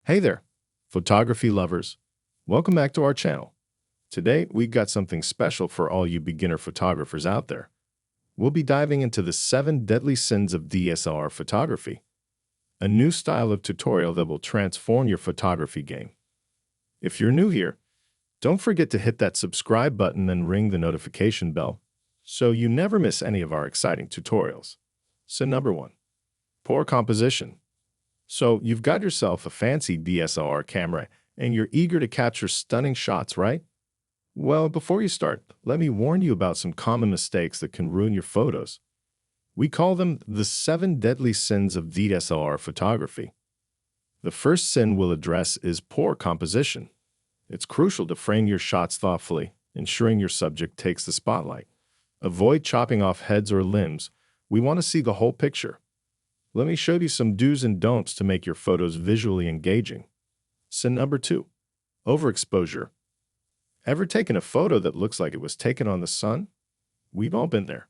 Hey there, photography lovers. Welcome back to our channel. Today, we got something special for all you beginner photographers out there. We'll be diving into the 7 deadly sins of DSLR photography, a new style of tutorial that will transform your photography game. If you're new here, don't forget to hit that subscribe button and ring the notification bell so you never miss any of our exciting tutorials. Sin number 1, poor composition. So you've got yourself a fancy DSLR camera and you're eager to capture stunning shots, right? Well, before you start, let me warn you about some common mistakes that can ruin your photos. We call them the 7 deadly sins of DSLR photography. The first sin we'll address is poor composition. It's crucial to frame your shots thoughtfully, ensuring your subject takes the spotlight. Avoid chopping off heads or limbs. We want to see the whole picture. Let me show you some do's and don'ts to make your photos visually engaging. Sin number 2, overexposure. Ever taken a photo that looks like it was taken on the sun? We've all been there.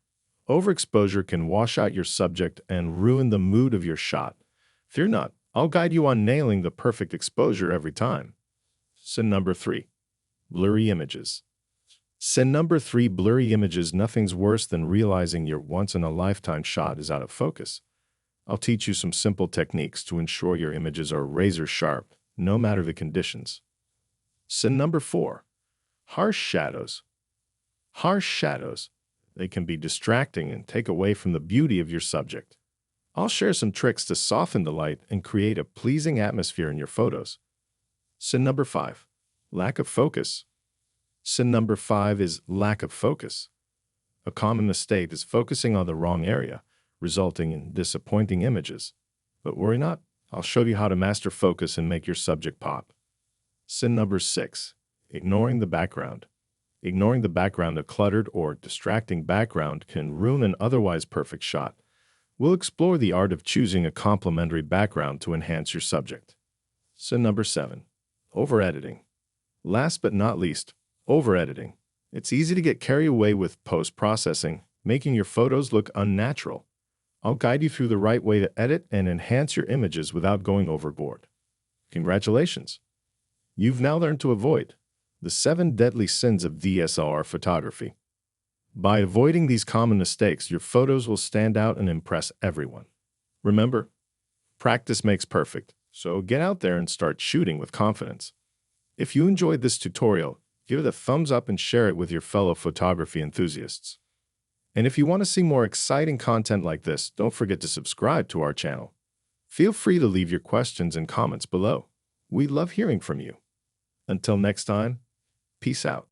Overexposure can wash out your subject and ruin the mood of your shot. Fear not, I'll guide you on nailing the perfect exposure every time. Sin number 3, blurry images. Sin number 3, blurry images. Nothing's worse than realizing your once-in-a-lifetime shot is out of focus. I'll teach you some simple techniques to ensure your images are razor sharp, no matter the conditions. Sin number 4, harsh shadows. Harsh shadows. They can be distracting and take away from the beauty of your subject. I'll share some tricks to soften the light and create a pleasing atmosphere in your photos. Sin number 5, lack of focus. Sin number 5 is lack of focus. A common mistake is focusing on the wrong area, resulting in disappointing images. But worry not, I'll show you how to master focus and make your subject pop. Sin number 6, ignoring the background. Ignoring the background, a cluttered or distracting background can ruin an otherwise perfect shot. We'll explore the art of choosing a complementary background to enhance your subject. Sin number 7, over-editing. Last but not least, over-editing. It's easy to get carried away with post-processing, making your photos look unnatural. I'll guide you through the right way to edit and enhance your images without going overboard. Congratulations! You've now learned to avoid the 7 deadly sins of DSLR photography. By avoiding these common mistakes, your photos will stand out and impress everyone. Remember, practice makes perfect, so get out there and start shooting with confidence. If you enjoyed this tutorial, give it a thumbs up and share it with your fellow photography enthusiasts. And if you want to see more exciting content like this, don't forget to subscribe to our channel. Feel free to leave your questions and comments below. We love hearing from you. Until next time, peace out.